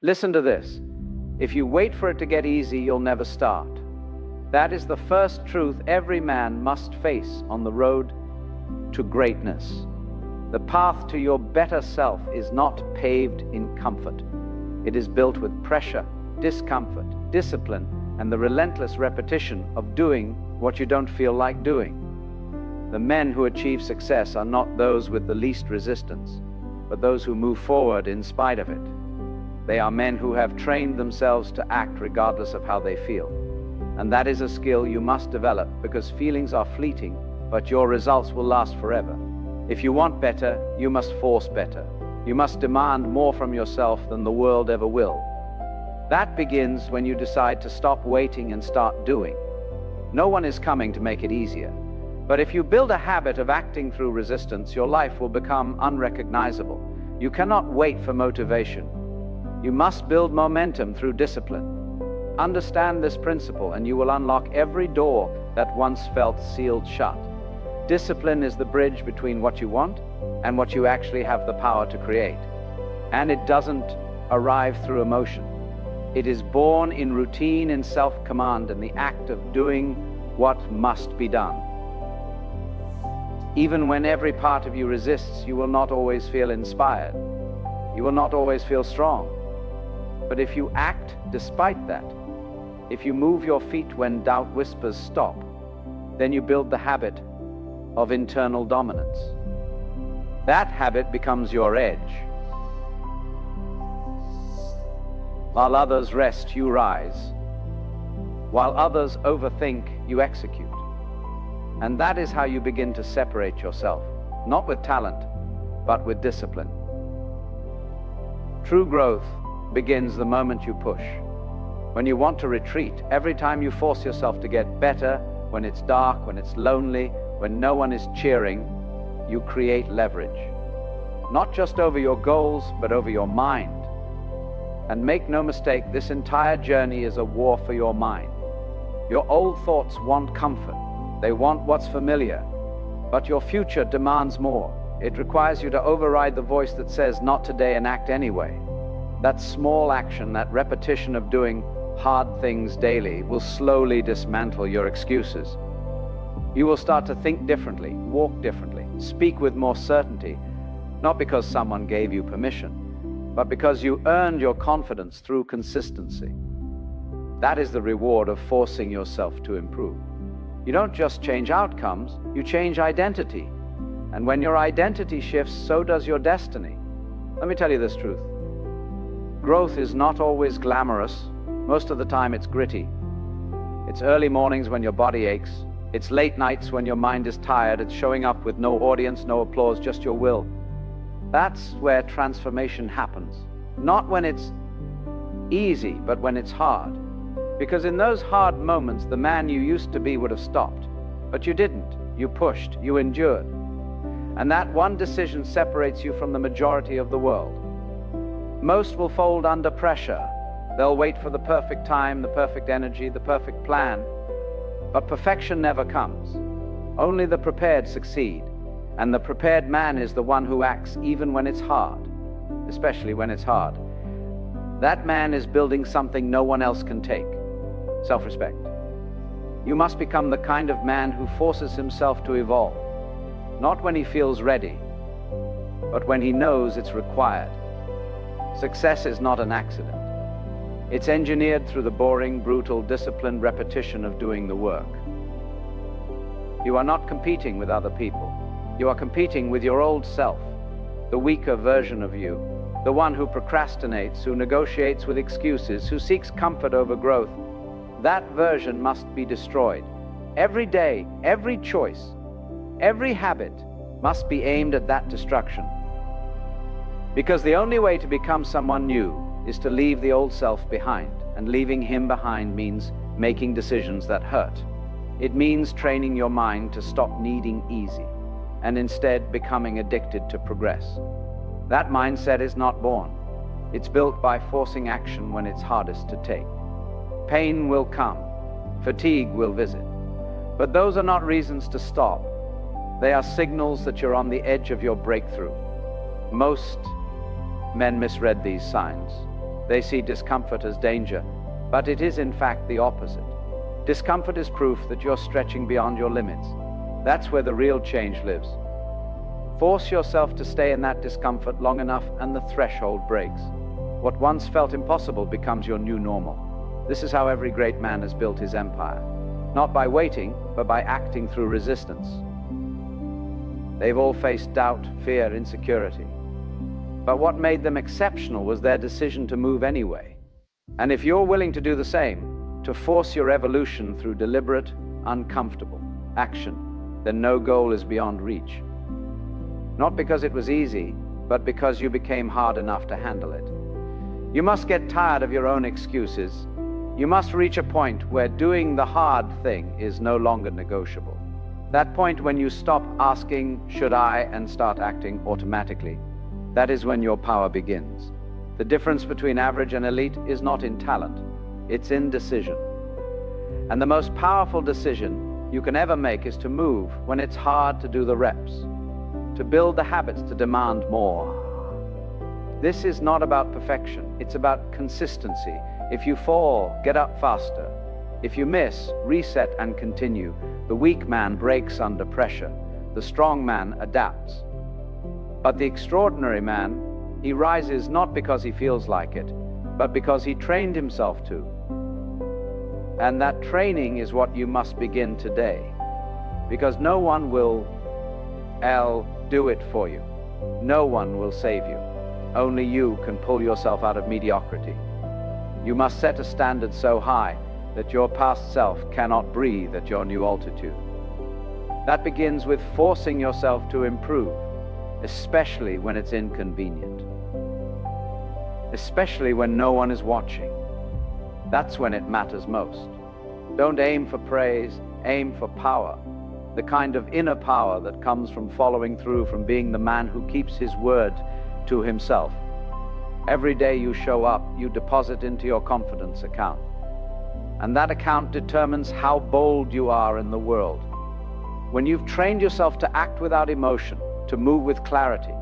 Listen to this. If you wait for it to get easy, you'll never start. That is the first truth every man must face on the road to greatness. The path to your better self is not paved in comfort. It is built with pressure, discomfort, discipline, and the relentless repetition of doing what you don't feel like doing. The men who achieve success are not those with the least resistance, but those who move forward in spite of it. They are men who have trained themselves to act regardless of how they feel. And that is a skill you must develop, because feelings are fleeting, but your results will last forever. If you want better, you must force better. You must demand more from yourself than the world ever will. That begins when you decide to stop waiting and start doing. No one is coming to make it easier. But if you build a habit of acting through resistance, your life will become unrecognizable. You cannot wait for motivation. You must build momentum through discipline. Understand this principle and you will unlock every door that once felt sealed shut. Discipline is the bridge between what you want and what you actually have the power to create. And it doesn't arrive through emotion. It is born in routine, in self-command, and the act of doing what must be done. Even when every part of you resists, you will not always feel inspired. You will not always feel strong. But if you act despite that, if you move your feet when doubt whispers stop, then you build the habit of internal dominance. That habit becomes your edge. While others rest, you rise. While others overthink, you execute. And that is how you begin to separate yourself, not with talent, but with discipline. True growth begins the moment you push. When you want to retreat, every time you force yourself to get better, when it's dark, when it's lonely, when no one is cheering, you create leverage. Not just over your goals, but over your mind. And make no mistake, this entire journey is a war for your mind. Your old thoughts want comfort. They want what's familiar. But your future demands more. It requires you to override the voice that says, "Not today," and act anyway. That small action, that repetition of doing hard things daily, will slowly dismantle your excuses. You will start to think differently, walk differently, speak with more certainty, not because someone gave you permission, but because you earned your confidence through consistency. That is the reward of forcing yourself to improve. You don't just change outcomes, you change identity. And when your identity shifts, so does your destiny. Let me tell you this truth. Growth is not always glamorous. Most of the time it's gritty. It's early mornings when your body aches. It's late nights when your mind is tired. It's showing up with no audience, no applause, just your will. That's where transformation happens. Not when it's easy, but when it's hard. Because in those hard moments, the man you used to be would have stopped. But you didn't. You pushed. You endured. And that one decision separates you from the majority of the world. Most will fold under pressure. They'll wait for the perfect time, the perfect energy, the perfect plan. But perfection never comes. Only the prepared succeed. And the prepared man is the one who acts even when it's hard, especially when it's hard. That man is building something no one else can take: self-respect. You must become the kind of man who forces himself to evolve, not when he feels ready, but when he knows it's required. Success is not an accident. It's engineered through the boring, brutal, disciplined repetition of doing the work. You are not competing with other people. You are competing with your old self, the weaker version of you, the one who procrastinates, who negotiates with excuses, who seeks comfort over growth. That version must be destroyed. Every day, every choice, every habit must be aimed at that destruction. Because the only way to become someone new is to leave the old self behind, and leaving him behind means making decisions that hurt. It means training your mind to stop needing easy, and instead becoming addicted to progress. That mindset is not born. It's built by forcing action when it's hardest to take. Pain will come, fatigue will visit, but those are not reasons to stop. They are signals that you're on the edge of your breakthrough. Most men misread these signs. They see discomfort as danger, but it is in fact the opposite. Discomfort is proof that you're stretching beyond your limits. That's where the real change lives. Force yourself to stay in that discomfort long enough and the threshold breaks. What once felt impossible becomes your new normal. This is how every great man has built his empire. Not by waiting, but by acting through resistance. They've all faced doubt, fear, insecurity. But what made them exceptional was their decision to move anyway. And if you're willing to do the same, to force your evolution through deliberate, uncomfortable action, then no goal is beyond reach. Not because it was easy, but because you became hard enough to handle it. You must get tired of your own excuses. You must reach a point where doing the hard thing is no longer negotiable. That point when you stop asking, should I, and start acting automatically. That is when your power begins. The difference between average and elite is not in talent, it's in decision. And the most powerful decision you can ever make is to move when it's hard to do the reps, to build the habits to demand more. This is not about perfection, it's about consistency. If you fall, get up faster. If you miss, reset and continue. The weak man breaks under pressure. The strong man adapts. But the extraordinary man, he rises not because he feels like it, but because he trained himself to. And that training is what you must begin today. Because no one will do it for you. No one will save you. Only you can pull yourself out of mediocrity. You must set a standard so high that your past self cannot breathe at your new altitude. That begins with forcing yourself to improve, especially when it's inconvenient. Especially when no one is watching. That's when it matters most. Don't aim for praise, aim for power. The kind of inner power that comes from following through, from being the man who keeps his word to himself. Every day you show up, you deposit into your confidence account. And that account determines how bold you are in the world. When you've trained yourself to act without emotion, to move with clarity,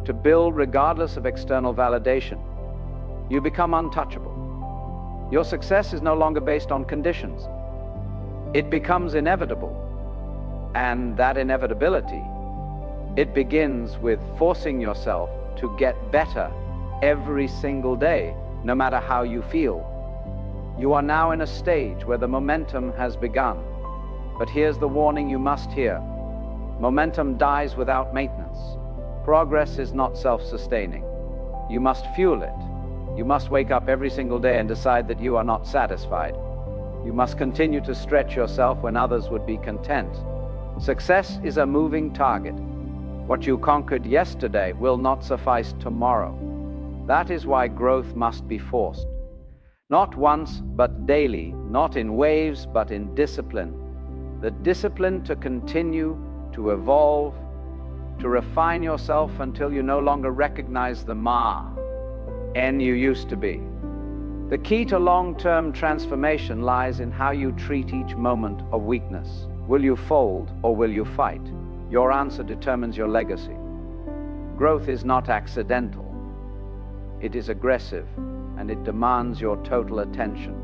to build regardless of external validation, you become untouchable. Your success is no longer based on conditions. It becomes inevitable. And that inevitability, it begins with forcing yourself to get better every single day, no matter how you feel. You are now in a stage where the momentum has begun. But here's the warning you must hear. Momentum dies without maintenance. Progress is not self-sustaining. You must fuel it. You must wake up every single day and decide that you are not satisfied. You must continue to stretch yourself when others would be content. Success is a moving target. What you conquered yesterday will not suffice tomorrow. That is why growth must be forced. Not once, but daily, not in waves, but in discipline. The discipline to continue, to evolve, to refine yourself until you no longer recognize the N you used to be. The key to long-term transformation lies in how you treat each moment of weakness. Will you fold or will you fight? Your answer determines your legacy. Growth is not accidental. It is aggressive, and it demands your total attention.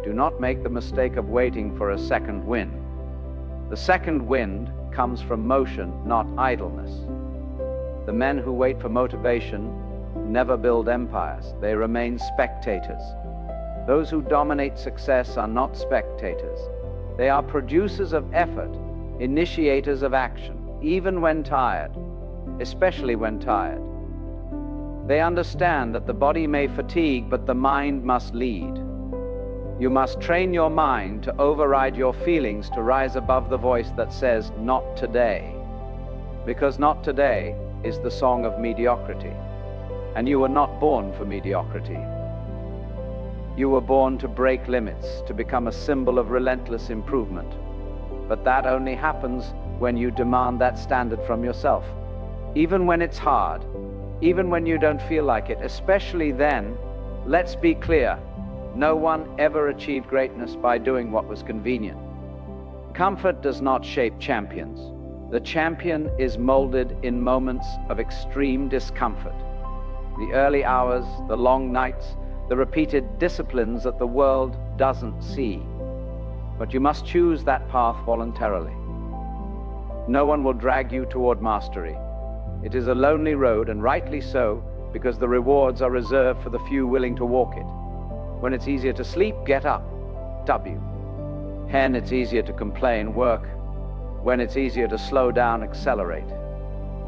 Do not make the mistake of waiting for a second wind. The second wind comes from motion, not idleness. The men who wait for motivation never build empires. They remain spectators. Those who dominate success are not spectators. They are producers of effort, initiators of action, even when tired, especially when tired. They understand that the body may fatigue, but the mind must lead. You must train your mind to override your feelings, to rise above the voice that says, not today. Because not today is the song of mediocrity. And you were not born for mediocrity. You were born to break limits, to become a symbol of relentless improvement. But that only happens when you demand that standard from yourself. Even when it's hard, even when you don't feel like it, especially then, let's be clear, no one ever achieved greatness by doing what was convenient. Comfort does not shape champions. The champion is molded in moments of extreme discomfort. the early hours, the long nights, the repeated disciplines that the world doesn't see. But you must choose that path voluntarily. No one will drag you toward mastery. It is a lonely road, and rightly so, because the rewards are reserved for the few willing to walk it. When it's easier to sleep, get up. W. Hen, it's easier to complain, work. When it's easier to slow down, accelerate.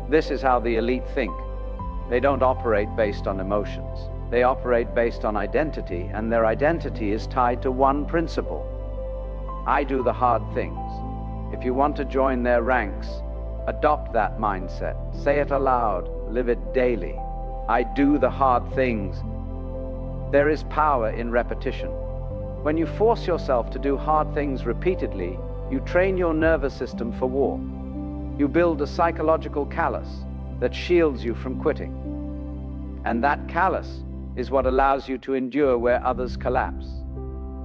This is how the elite think. They don't operate based on emotions. They operate based on identity, and their identity is tied to one principle. I do the hard things. If you want to join their ranks, adopt that mindset. Say it aloud. Live it daily. I do the hard things. There is power in repetition. When you force yourself to do hard things repeatedly, you train your nervous system for war. You build a psychological callus that shields you from quitting. And that callus is what allows you to endure where others collapse.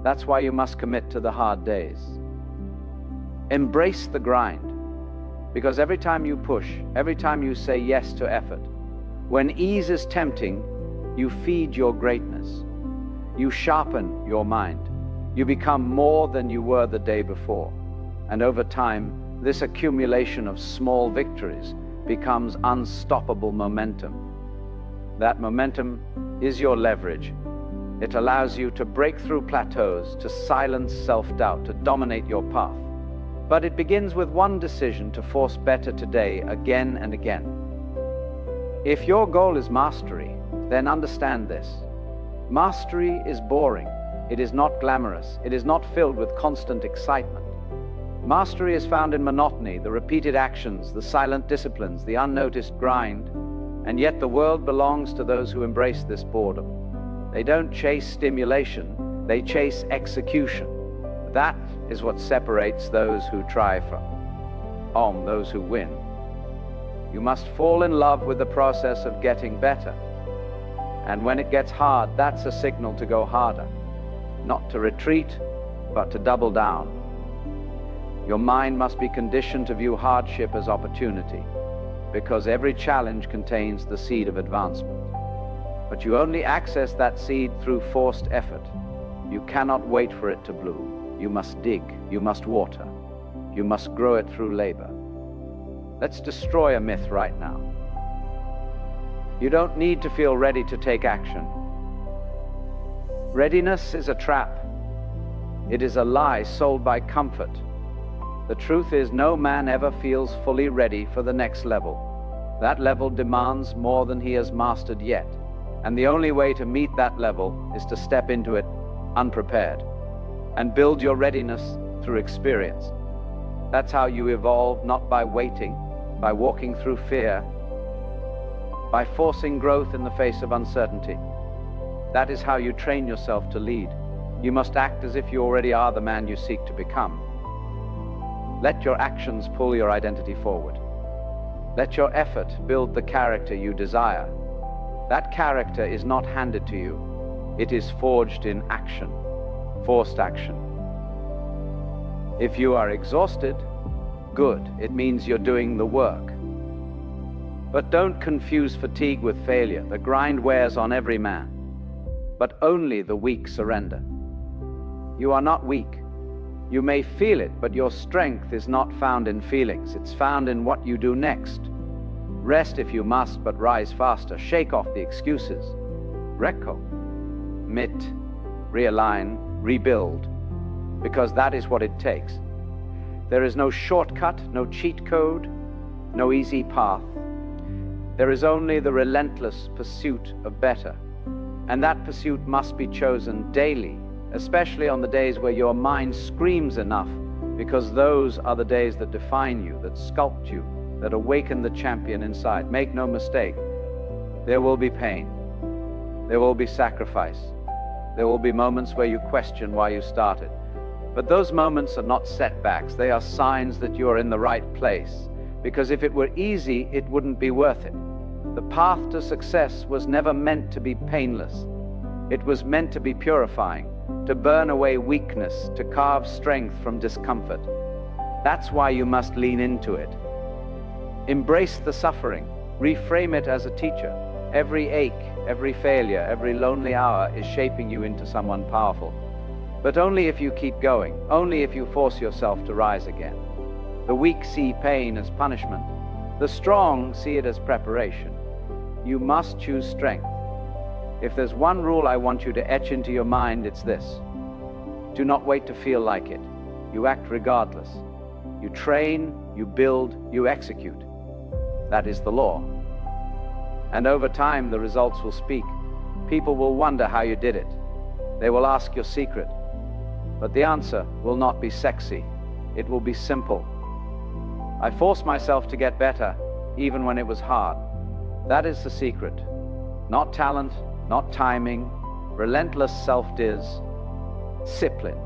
That's why you must commit to the hard days. Embrace the grind, because every time you push, every time you say yes to effort, when ease is tempting, you feed your greatness. You sharpen your mind. You become more than you were the day before. And over time, this accumulation of small victories becomes unstoppable momentum. That momentum is your leverage. It allows you to break through plateaus, to silence self-doubt, to dominate your path. But it begins with one decision to force better today, again and again. If your goal is mastery, then understand this. Mastery is boring. It is not glamorous. It is not filled with constant excitement. Mastery is found in monotony, the repeated actions, the silent disciplines, the unnoticed grind. And yet the world belongs to those who embrace this boredom. They don't chase stimulation, they chase execution. That is what separates those who try from those who win. You must fall in love with the process of getting better. And when it gets hard, that's a signal to go harder. Not to retreat, but to double down. Your mind must be conditioned to view hardship as opportunity, because every challenge contains the seed of advancement. But you only access that seed through forced effort. You cannot wait for it to bloom. You must dig, you must water, you must grow it through labor. Let's destroy a myth right now. You don't need to feel ready to take action. Readiness is a trap. It is a lie sold by comfort. The truth is, no man ever feels fully ready for the next level. That level demands more than he has mastered yet. And the only way to meet that level is to step into it unprepared and build your readiness through experience. That's how you evolve, not by waiting, by walking through fear, by forcing growth in the face of uncertainty. That is how you train yourself to lead. You must act as if you already are the man you seek to become. Let your actions pull your identity forward. Let your effort build the character you desire. That character is not handed to you. It is forged in action, forced action. If you are exhausted, good. It means you're doing the work. But don't confuse fatigue with failure. The grind wears on every man, but only the weak surrender. You are not weak. You may feel it, but your strength is not found in feelings. It's found in what you do next. Rest if you must, but rise faster. Shake off the excuses. Recommit, realign, rebuild, because that is what it takes. There is no shortcut, no cheat code, no easy path. There is only the relentless pursuit of better. And that pursuit must be chosen daily, especially on the days where your mind screams enough, because those are the days that define you, that sculpt you, that awaken the champion inside. Make no mistake, there will be pain. There will be sacrifice. There will be moments where you question why you started. But those moments are not setbacks. They are signs that you are in the right place. Because if it were easy, it wouldn't be worth it. The path to success was never meant to be painless. It was meant to be purifying, to burn away weakness, to carve strength from discomfort. That's why you must lean into it. Embrace the suffering. Reframe it as a teacher. Every ache, every failure, every lonely hour is shaping you into someone powerful. But only if you keep going, only if you force yourself to rise again. The weak see pain as punishment. The strong see it as preparation. You must choose strength. If there's one rule I want you to etch into your mind, it's this. Do not wait to feel like it. You act regardless. You train, you build, you execute. That is the law. And over time, the results will speak. People will wonder how you did it. They will ask your secret. But the answer will not be sexy. It will be simple. I forced myself to get better, even when it was hard. That is the secret. Not talent, not timing, relentless self-dis, discipline.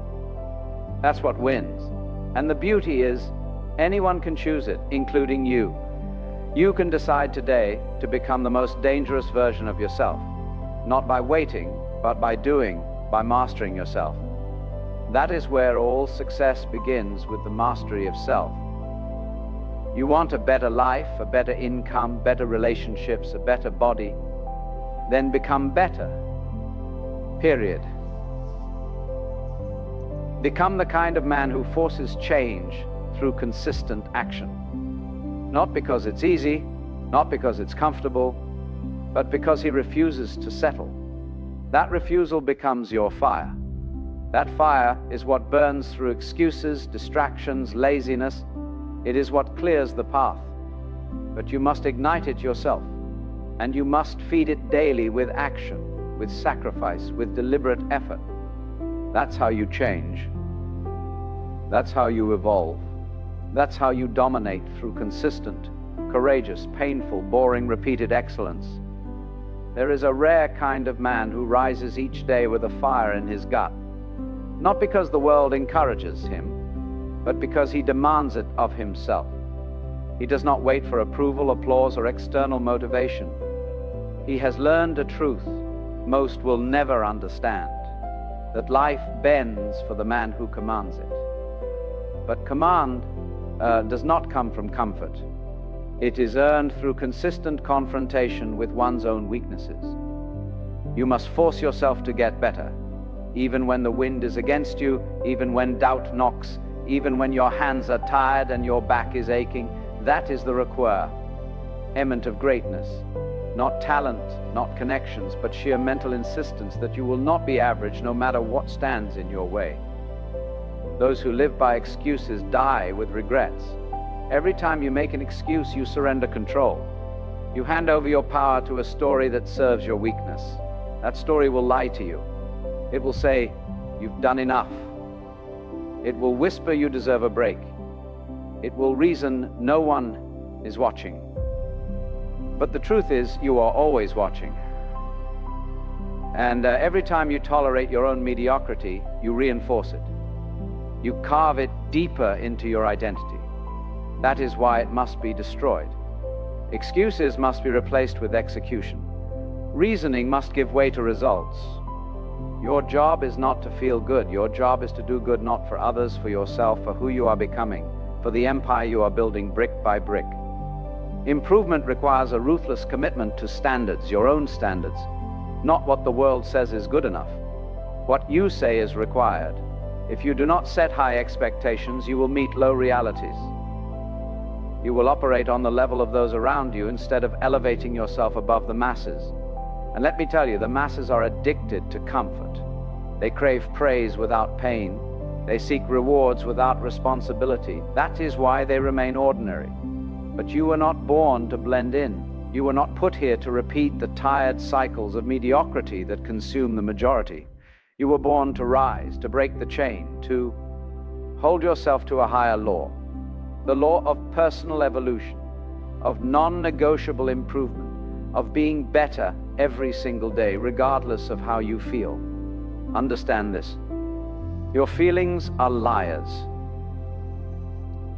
That's what wins. And the beauty is, anyone can choose it, including you. You can decide today to become the most dangerous version of yourself, not by waiting, but by doing, by mastering yourself. That is where all success begins, with the mastery of self. You want a better life, a better income, better relationships, a better body, then become better. Period. Become the kind of man who forces change through consistent action. Not because it's easy, not because it's comfortable, but because he refuses to settle. That refusal becomes your fire. That fire is what burns through excuses, distractions, laziness. It is what clears the path. But you must ignite it yourself, and you must feed it daily with action, with sacrifice, with deliberate effort. That's how you change. That's how you evolve. That's how you dominate, through consistent, courageous, painful, boring, repeated excellence. There is a rare kind of man who rises each day with a fire in his gut, not because the world encourages him, but because he demands it of himself. He does not wait for approval, applause, or external motivation. He has learned a truth most will never understand, that life bends for the man who commands it. But command does not come from comfort. It is earned through consistent confrontation with one's own weaknesses. You must force yourself to get better, even when the wind is against you, even when doubt knocks, even when your hands are tired and your back is aching. That is the requirement of greatness. Not talent, not connections, but sheer mental insistence that you will not be average no matter what stands in your way. Those who live by excuses die with regrets. Every time you make an excuse, you surrender control. You hand over your power to a story that serves your weakness. That story will lie to you. It will say, you've done enough. It will whisper you deserve a break. It will reason no one is watching. But the truth is, you are always watching. And every time you tolerate your own mediocrity, you reinforce it. You carve it deeper into your identity. That is why it must be destroyed. Excuses must be replaced with execution. Reasoning must give way to results. Your job is not to feel good. Your job is to do good, not for others, for yourself, for who you are becoming, for the empire you are building brick by brick. Improvement requires a ruthless commitment to standards, your own standards, not what the world says is good enough. What you say is required. If you do not set high expectations, you will meet low realities. You will operate on the level of those around you instead of elevating yourself above the masses. And let me tell you, the masses are addicted to comfort. They crave praise without pain. They seek rewards without responsibility. That is why they remain ordinary. But you were not born to blend in. You were not put here to repeat the tired cycles of mediocrity that consume the majority. You were born to rise, to break the chain, to hold yourself to a higher law. The law of personal evolution, of non-negotiable improvement, of being better every single day, regardless of how you feel. Understand this. Your feelings are liars.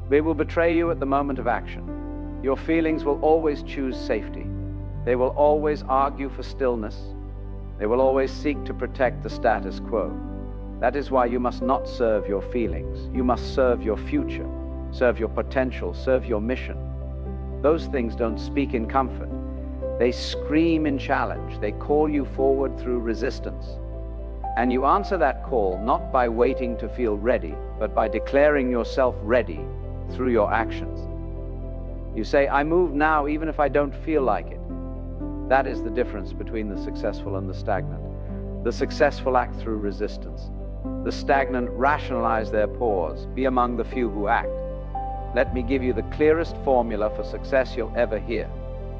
They will betray you at the moment of action. Your feelings will always choose safety. They will always argue for stillness. They will always seek to protect the status quo. That is why you must not serve your feelings. You must serve your future, serve your potential, serve your mission. Those things don't speak in comfort. They scream in challenge. They call you forward through resistance. And you answer that call not by waiting to feel ready, but by declaring yourself ready through your actions. You say, I move now even if I don't feel like it. That is the difference between the successful and the stagnant. The successful act through resistance. The stagnant rationalize their pause, be among the few who act. Let me give you the clearest formula for success you'll ever hear.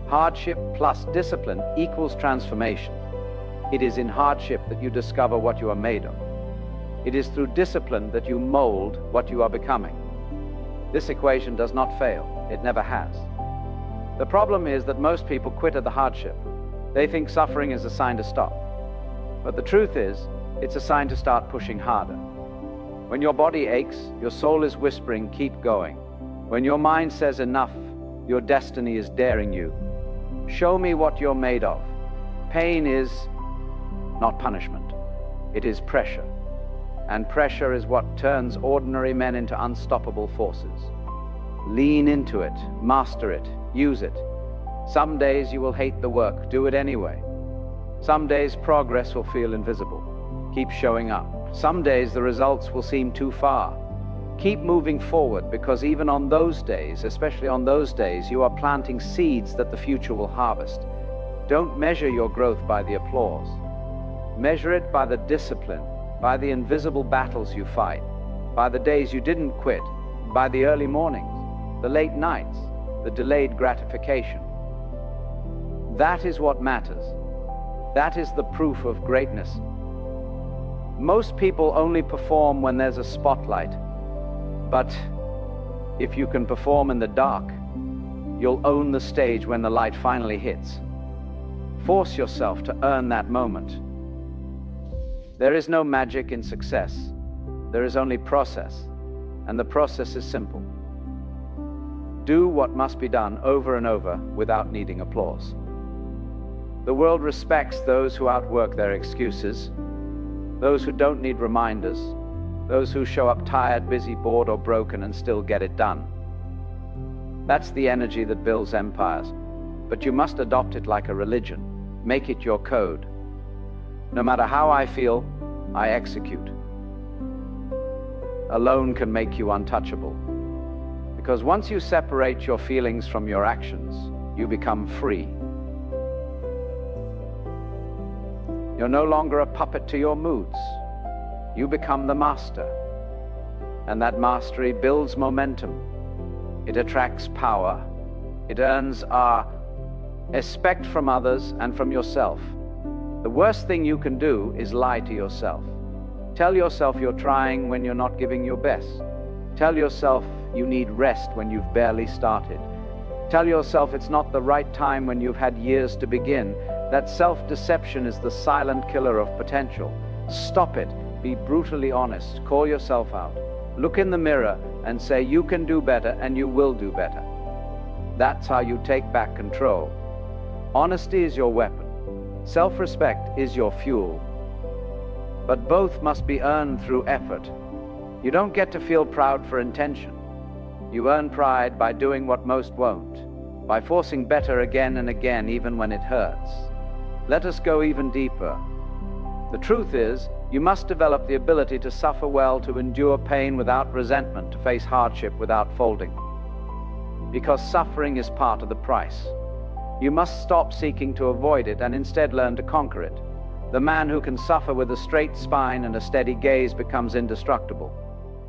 Hardship plus discipline equals transformation. It is in hardship that you discover what you are made of. It is through discipline that you mold what you are becoming. This equation does not fail. It never has. The problem is that most people quit at the hardship. They think suffering is a sign to stop. But the truth is, it's a sign to start pushing harder. When your body aches, your soul is whispering, keep going. When your mind says enough, your destiny is daring you. Show me what you're made of. Pain is not punishment. It is pressure. And pressure is what turns ordinary men into unstoppable forces. Lean into it, master it, use it. Some days you will hate the work, do it anyway. Some days progress will feel invisible. Keep showing up. Some days the results will seem too far. Keep moving forward, because even on those days, especially on those days, you are planting seeds that the future will harvest. Don't measure your growth by the applause. Measure it by the discipline, by the invisible battles you fight, by the days you didn't quit, by the early mornings, the late nights, the delayed gratification. That is what matters. That is the proof of greatness. Most people only perform when there's a spotlight. But if you can perform in the dark, you'll own the stage when the light finally hits. Force yourself to earn that moment. There is no magic in success. There is only process, and the process is simple. Do what must be done over and over without needing applause. The world respects those who outwork their excuses, those who don't need reminders, those who show up tired, busy, bored, or broken and still get it done. That's the energy that builds empires, but you must adopt it like a religion. Make it your code. No matter how I feel, I execute. Alone can make you untouchable, because once you separate your feelings from your actions, you become free. You're no longer a puppet to your moods. You become the master, and that mastery builds momentum. It attracts power. It earns our respect from others and from yourself. The worst thing you can do is lie to yourself. Tell yourself you're trying when you're not giving your best. Tell yourself you need rest when you've barely started. Tell yourself it's not the right time when you've had years to begin. That self-deception is the silent killer of potential. Stop it. Be brutally honest. Call yourself out. Look in the mirror and say you can do better, and you will do better. That's how you take back control. Honesty is your weapon. Self-respect is your fuel. But both must be earned through effort. You don't get to feel proud for intention. You earn pride by doing what most won't, by forcing better again and again, even when it hurts. Let us go even deeper. The truth is, you must develop the ability to suffer well, to endure pain without resentment, to face hardship without folding. Because suffering is part of the price. You must stop seeking to avoid it and instead learn to conquer it. The man who can suffer with a straight spine and a steady gaze becomes indestructible.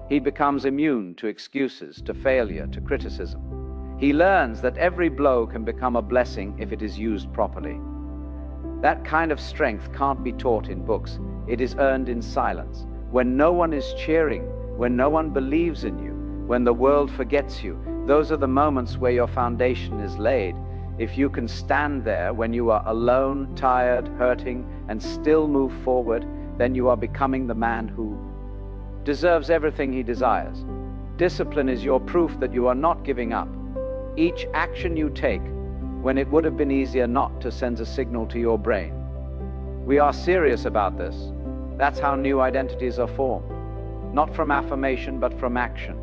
He becomes immune to excuses, to failure, to criticism. He learns that every blow can become a blessing if it is used properly. That kind of strength can't be taught in books. It is earned in silence. When no one is cheering, when no one believes in you, when the world forgets you, those are the moments where your foundation is laid. If you can stand there when you are alone, tired, hurting, and still move forward, then you are becoming the man who deserves everything he desires. Discipline is your proof that you are not giving up. Each action you take, when it would have been easier not to, sends a signal to your brain. We are serious about this. That's how new identities are formed. Not from affirmation, but from action.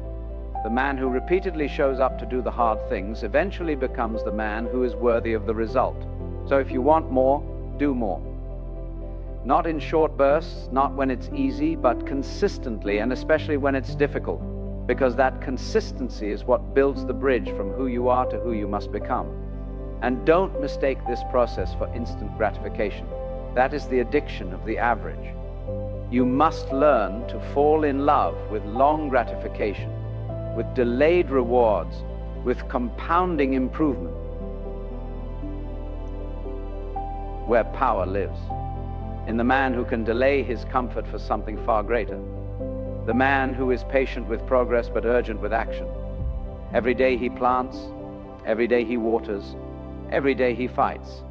The man who repeatedly shows up to do the hard things eventually becomes the man who is worthy of the result. So if you want more, do more. Not in short bursts, not when it's easy, but consistently, and especially when it's difficult, because that consistency is what builds the bridge from who you are to who you must become. And don't mistake this process for instant gratification. That is the addiction of the average. You must learn to fall in love with long gratification, with delayed rewards, with compounding improvement, where power lives. In the man who can delay his comfort for something far greater. The man who is patient with progress but urgent with action. Every day he plants, every day he waters, every day he fights.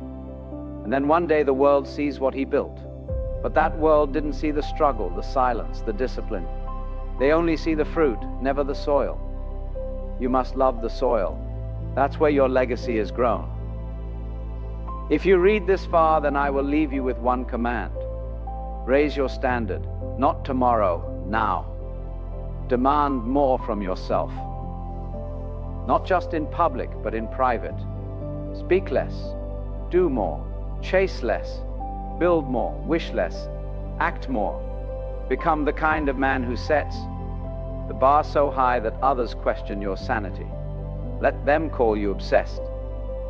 And then one day the world sees what he built. But that world didn't see the struggle, the silence, the discipline. They only see the fruit, never the soil. You must love the soil. That's where your legacy is grown. If you read this far, then I will leave you with one command. Raise your standard, not tomorrow, now. Demand more from yourself. Not just in public, but in private. Speak less, do more, chase less, build more, wish less, act more. Become the kind of man who sets the bar so high that others question your sanity. Let them call you obsessed.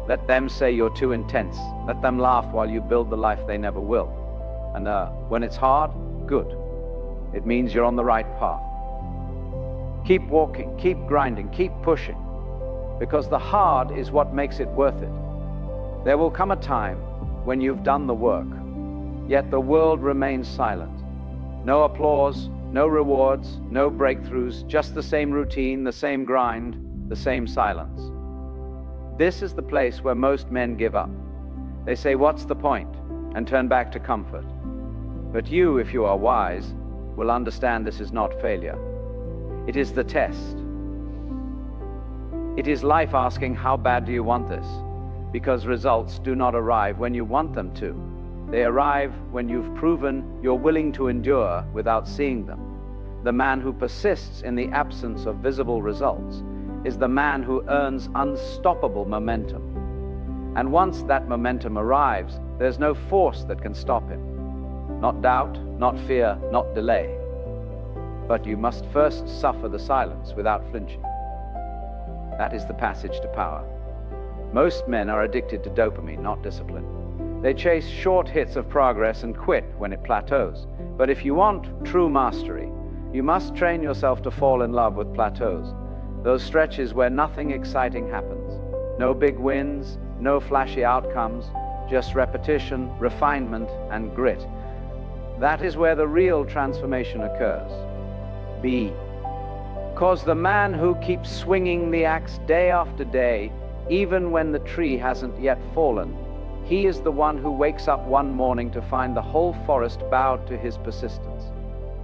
Let them say you're too intense. Let them laugh while you build the life they never will. And when it's hard, good. It means you're on the right path. Keep walking, keep grinding, keep pushing, because the hard is what makes it worth it. There will come a time when you've done the work, yet the world remains silent. No applause, no rewards, no breakthroughs, just the same routine, the same grind, the same silence. This is the place where most men give up. They say, "What's the point?" and turn back to comfort. But you, if you are wise, will understand this is not failure. It is the test. It is life asking, how bad do you want this? Because results do not arrive when you want them to. They arrive when you've proven you're willing to endure without seeing them. The man who persists in the absence of visible results is the man who earns unstoppable momentum. And once that momentum arrives, there's no force that can stop him. Not doubt, not fear, not delay. But you must first suffer the silence without flinching. That is the passage to power. Most men are addicted to dopamine, not discipline. They chase short hits of progress and quit when it plateaus. But if you want true mastery, you must train yourself to fall in love with plateaus. Those stretches where nothing exciting happens. No big wins, no flashy outcomes, just repetition, refinement, and grit. That is where the real transformation occurs. Be. Because the man who keeps swinging the axe day after day, even when the tree hasn't yet fallen, he is the one who wakes up one morning to find the whole forest bowed to his persistence.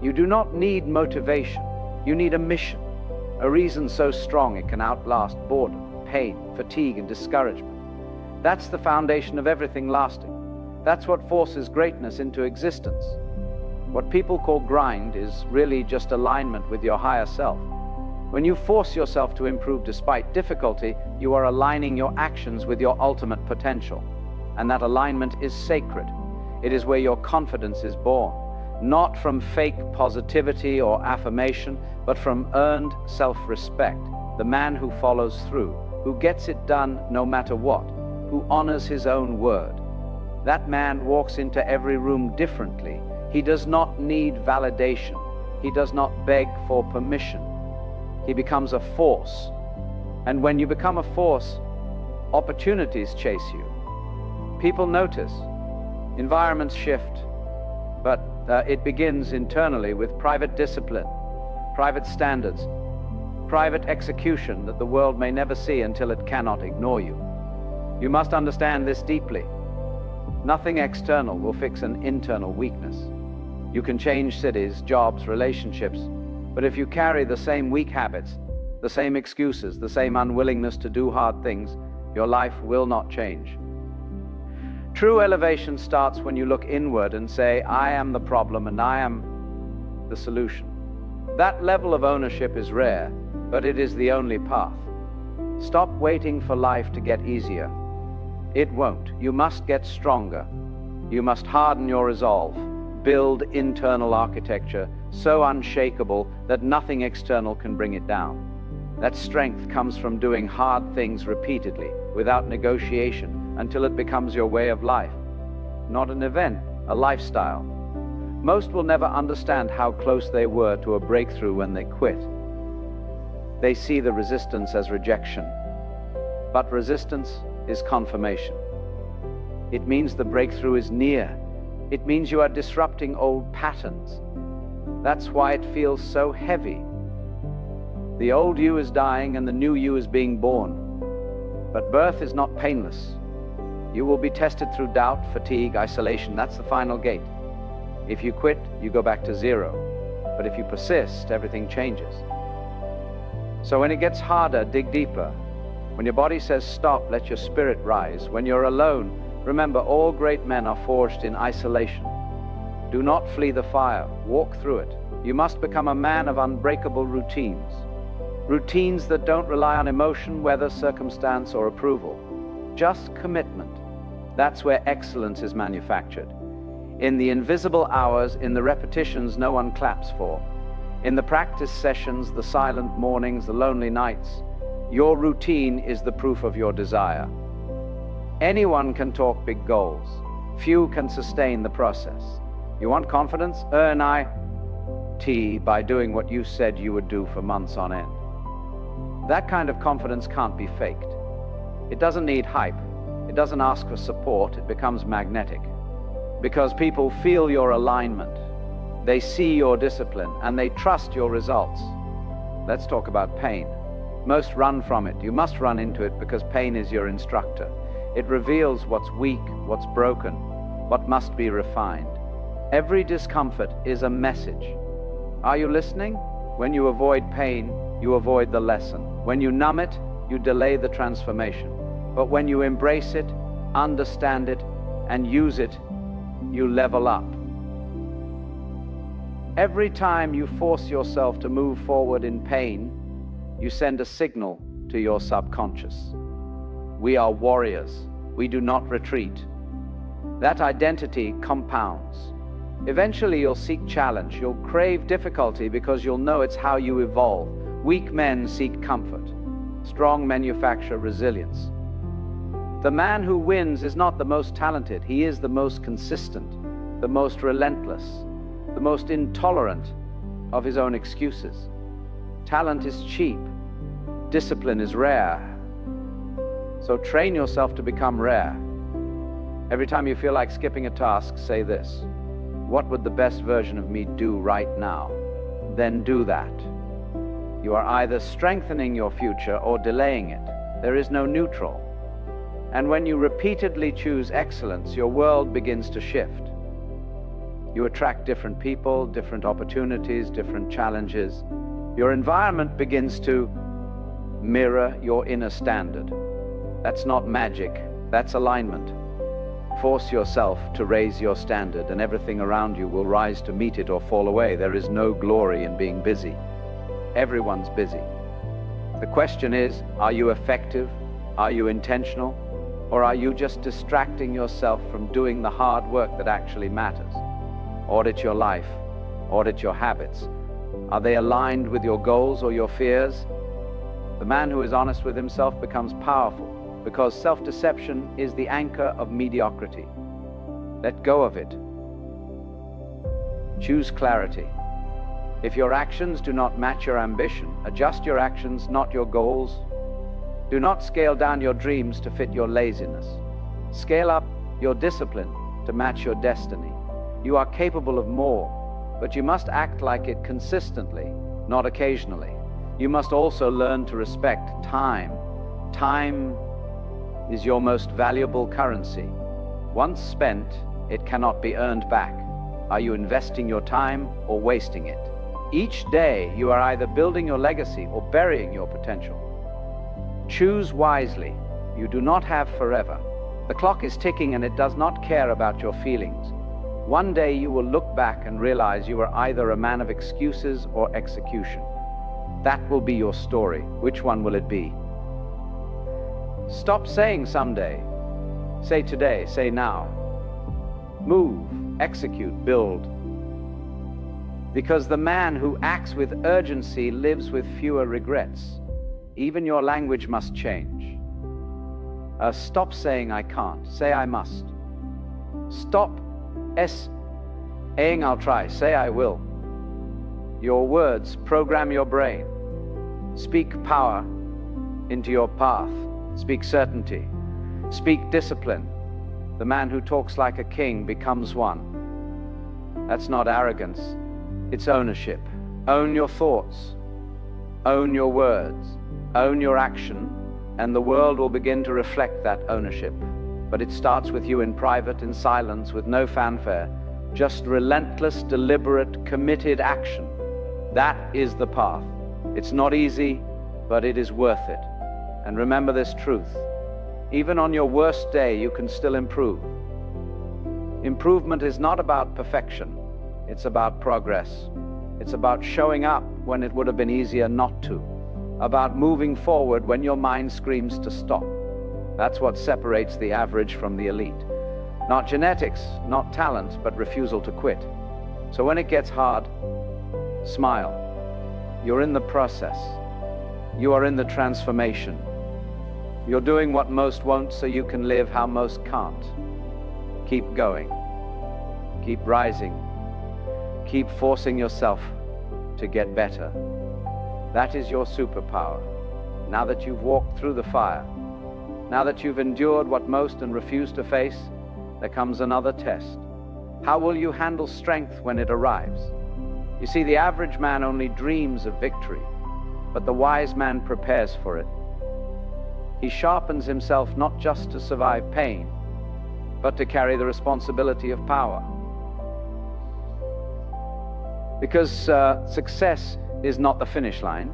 You do not need motivation. You need a mission. A reason so strong it can outlast boredom, pain, fatigue, and discouragement. That's the foundation of everything lasting. That's what forces greatness into existence. What people call grind is really just alignment with your higher self. When you force yourself to improve despite difficulty, you are aligning your actions with your ultimate potential. And that alignment is sacred. It is where your confidence is born. Not from fake positivity or affirmation, but from earned self-respect. The man who follows through, who gets it done no matter what, who honors his own word. That man walks into every room differently. He does not need validation. He does not beg for permission. He becomes a force. And when you become a force, opportunities chase you. People notice. Environments shift. But it begins internally with private discipline, private standards, private execution that the world may never see until it cannot ignore you. You must understand this deeply. Nothing external will fix an internal weakness. You can change cities, jobs, relationships, but if you carry the same weak habits, the same excuses, the same unwillingness to do hard things, your life will not change. True elevation starts when you look inward and say, I am the problem and I am the solution. That level of ownership is rare, but it is the only path. Stop waiting for life to get easier. It won't. You must get stronger. You must harden your resolve, build internal architecture so unshakable that nothing external can bring it down. That strength comes from doing hard things repeatedly, without negotiation, until it becomes your way of life. Not an event, a lifestyle. Most will never understand how close they were to a breakthrough when they quit. They see the resistance as rejection. But resistance is confirmation. It means the breakthrough is near. It means you are disrupting old patterns. That's why it feels so heavy. The old you is dying and the new you is being born. But birth is not painless. You will be tested through doubt, fatigue, isolation. That's the final gate. If you quit, you go back to zero. But if you persist, everything changes. So when it gets harder, dig deeper. When your body says stop, let your spirit rise. When you're alone, remember all great men are forged in isolation. Do not flee the fire, walk through it. You must become a man of unbreakable routines. Routines that don't rely on emotion, weather, circumstance, or approval. Just commitment. That's where excellence is manufactured. In the invisible hours, in the repetitions no one claps for. In the practice sessions, the silent mornings, the lonely nights. Your routine is the proof of your desire. Anyone can talk big goals. Few can sustain the process. You want confidence? Earn IT by doing what you said you would do for months on end. That kind of confidence can't be faked. It doesn't need hype. It doesn't ask for support. It becomes magnetic. Because people feel your alignment. They see your discipline and they trust your results. Let's talk about pain. Most run from it. You must run into it because pain is your instructor. It reveals what's weak, what's broken, what must be refined. Every discomfort is a message. Are you listening? When you avoid pain, you avoid the lesson. When you numb it, you delay the transformation. But when you embrace it, understand it, and use it, you level up. Every time you force yourself to move forward in pain, you send a signal to your subconscious. We are warriors. We do not retreat. That identity compounds. Eventually you'll seek challenge. You'll crave difficulty because you'll know it's how you evolve. Weak men seek comfort. Strong manufacture resilience. The man who wins is not the most talented. He is the most consistent, the most relentless, the most intolerant of his own excuses. Talent is cheap. Discipline is rare. So train yourself to become rare. Every time you feel like skipping a task, say this: what would the best version of me do right now? Then do that. You are either strengthening your future or delaying it. There is no neutral. And when you repeatedly choose excellence, your world begins to shift. You attract different people, different opportunities, different challenges. Your environment begins to mirror your inner standard. That's not magic, that's alignment. Force yourself to raise your standard, and everything around you will rise to meet it or fall away. There is no glory in being busy. Everyone's busy. The question is, are you effective? Are you intentional? Or are you just distracting yourself from doing the hard work that actually matters? Audit your life. Audit your habits. Are they aligned with your goals or your fears? The man who is honest with himself becomes powerful, because self-deception is the anchor of mediocrity. Let go of it. Choose clarity. If your actions do not match your ambition, adjust your actions, not your goals. Do not scale down your dreams to fit your laziness. Scale up your discipline to match your destiny. You are capable of more, but you must act like it consistently, not occasionally. You must also learn to respect time. Time is your most valuable currency. Once spent, it cannot be earned back. Are you investing your time or wasting it? Each day, you are either building your legacy or burying your potential. Choose wisely. You do not have forever. The clock is ticking and it does not care about your feelings. One day you will look back and realize you were either a man of excuses or execution. That will be your story. Which one will it be? Stop saying someday. Say today, say now. Move, execute, build. Because the man who acts with urgency lives with fewer regrets. Even your language must change. Stop saying I can't, say I must. Stop saying I'll try, say I will. Your words program your brain. Speak power into your path. Speak certainty. Speak discipline. The man who talks like a king becomes one. That's not arrogance, it's ownership. Own your thoughts. Own your words. Own your action, and the world will begin to reflect that ownership. But it starts with you in private, in silence, with no fanfare. Just relentless, deliberate, committed action. That is the path. It's not easy, but it is worth it. And remember this truth. Even on your worst day, you can still improve. Improvement is not about perfection. It's about progress. It's about showing up when it would have been easier not to. About moving forward when your mind screams to stop. That's what separates the average from the elite. Not genetics, not talent, but refusal to quit. So when it gets hard, smile. You're in the process. You are in the transformation. You're doing what most won't so you can live how most can't. Keep going. Keep rising. Keep forcing yourself to get better. That is your superpower. Now that you've walked through the fire, now that you've endured what most and refuse to face, there comes another test. How will you handle strength when it arrives? You see, the average man only dreams of victory, but the wise man prepares for it. He sharpens himself not just to survive pain, but to carry the responsibility of power. Because success is not the finish line.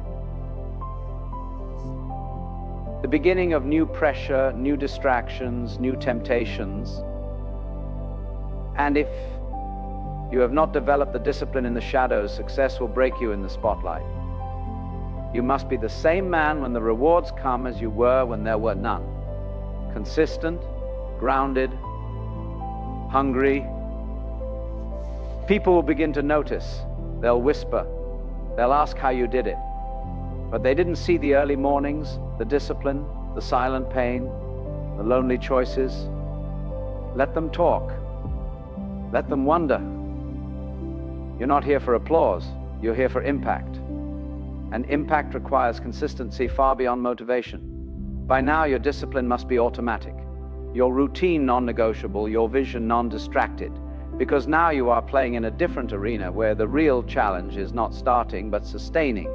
The beginning of new pressure, new distractions, new temptations. And if you have not developed the discipline in the shadows, success will break you in the spotlight. You must be the same man when the rewards come as you were when there were none. Consistent, grounded, hungry. People will begin to notice. They'll whisper. They'll ask how you did it. But they didn't see the early mornings, the discipline, the silent pain, the lonely choices. Let them talk. Let them wonder. You're not here for applause. You're here for impact. And impact requires consistency far beyond motivation. By now, your discipline must be automatic. Your routine non-negotiable, your vision non-distracted. Because now you are playing in a different arena where the real challenge is not starting, but sustaining.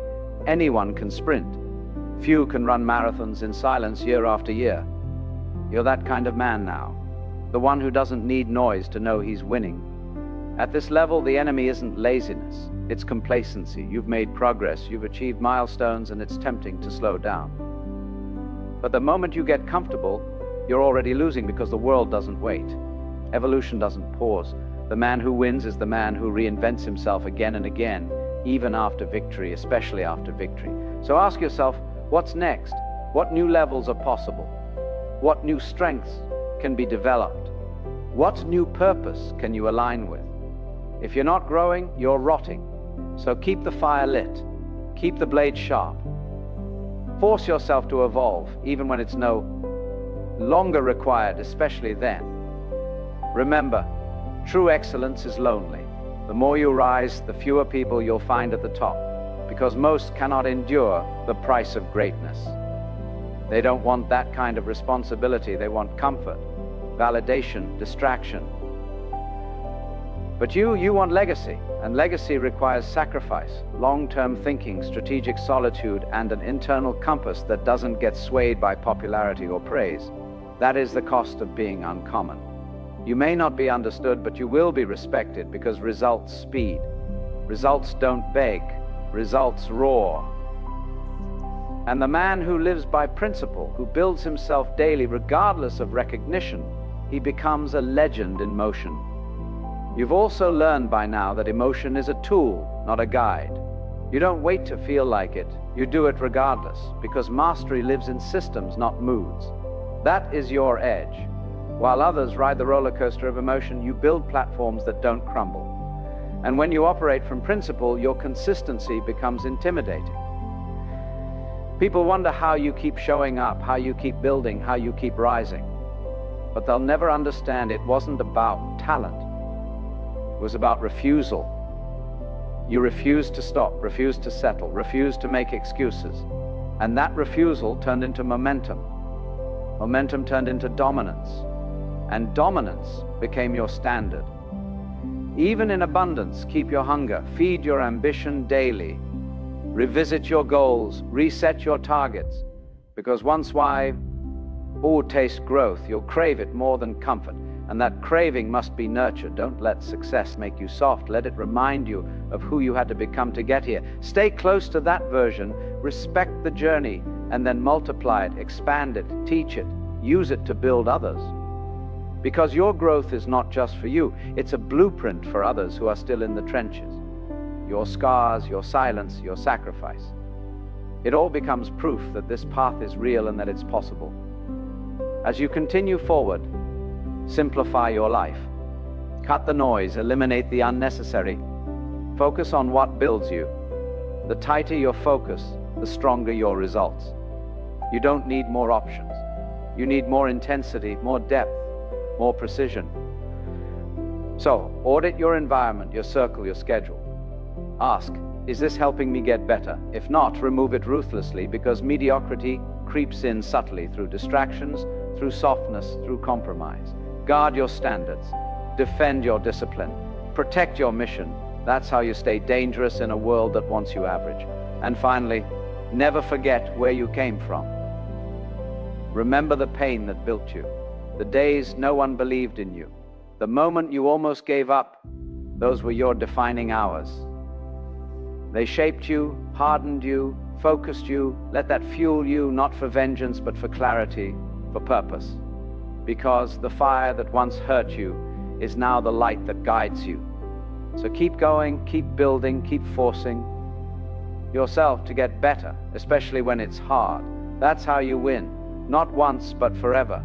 Anyone can sprint. Few can run marathons in silence year after year. You're that kind of man now. The one who doesn't need noise to know he's winning. At this level, the enemy isn't laziness. It's complacency. You've made progress, you've achieved milestones, and it's tempting to slow down. But the moment you get comfortable, you're already losing because the world doesn't wait. Evolution doesn't pause. The man who wins is the man who reinvents himself again and again, even after victory, especially after victory. So ask yourself, what's next? What new levels are possible? What new strengths can be developed? What new purpose can you align with? If you're not growing, you're rotting. So keep the fire lit. Keep the blade sharp. Force yourself to evolve, even when it's no longer required, especially then. Remember, true excellence is lonely. The more you rise, the fewer people you'll find at the top, because most cannot endure the price of greatness. They don't want that kind of responsibility. They want comfort, validation, distraction. But you want legacy, and legacy requires sacrifice, long-term thinking, strategic solitude, and an internal compass that doesn't get swayed by popularity or praise. That is the cost of being uncommon. You may not be understood, but you will be respected because results speed. Results don't beg, results roar. And the man who lives by principle, who builds himself daily regardless of recognition, he becomes a legend in motion. You've also learned by now that emotion is a tool, not a guide. You don't wait to feel like it, you do it regardless, because mastery lives in systems, not moods. That is your edge. While others ride the roller coaster of emotion, you build platforms that don't crumble. And when you operate from principle, your consistency becomes intimidating. People wonder how you keep showing up, how you keep building, how you keep rising. But they'll never understand it wasn't about talent. It was about refusal. You refused to stop, refused to settle, refused to make excuses. And that refusal turned into momentum. Momentum turned into dominance. And dominance became your standard. Even in abundance, keep your hunger, feed your ambition daily. Revisit your goals, reset your targets. Because once why, taste growth, you'll crave it more than comfort. And that craving must be nurtured. Don't let success make you soft. Let it remind you of who you had to become to get here. Stay close to that version, respect the journey, and then multiply it, expand it, teach it, use it to build others. Because your growth is not just for you, it's a blueprint for others who are still in the trenches. Your scars, your silence, your sacrifice. It all becomes proof that this path is real and that it's possible. As you continue forward, simplify your life. Cut the noise, eliminate the unnecessary. Focus on what builds you. The tighter your focus, the stronger your results. You don't need more options. You need more intensity, more depth, more precision. So, audit your environment, your circle, your schedule. Ask, is this helping me get better? If not, remove it ruthlessly, because mediocrity creeps in subtly through distractions, through softness, through compromise. Guard your standards. Defend your discipline. Protect your mission. That's how you stay dangerous in a world that wants you average. And finally, never forget where you came from. Remember the pain that built you, the days no one believed in you, the moment you almost gave up. Those were your defining hours. They shaped you, hardened you, focused you. Let that fuel you, not for vengeance, but for clarity, for purpose. Because the fire that once hurt you is now the light that guides you. So keep going, keep building, keep forcing yourself to get better, especially when it's hard. That's how you win, not once, but forever.